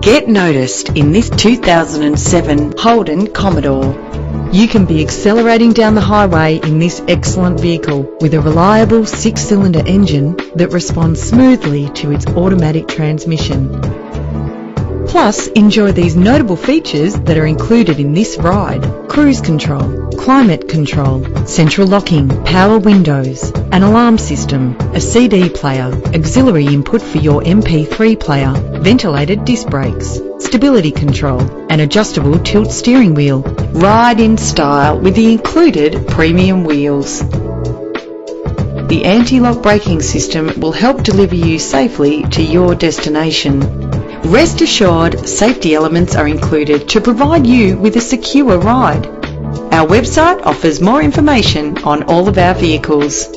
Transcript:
Get noticed in this 2007 Holden Commodore. You can be accelerating down the highway in this excellent vehicle with a reliable 6-cylinder engine that responds smoothly to its automatic transmission. Plus, enjoy these notable features that are included in this ride: cruise control, climate control, central locking, power windows, an alarm system, a CD player, auxiliary input for your MP3 player, ventilated disc brakes, stability control, an adjustable tilt steering wheel. Ride in style with the included premium wheels. The anti-lock braking system will help deliver you safely to your destination. Rest assured, safety elements are included to provide you with a secure ride. Our website offers more information on all of our vehicles.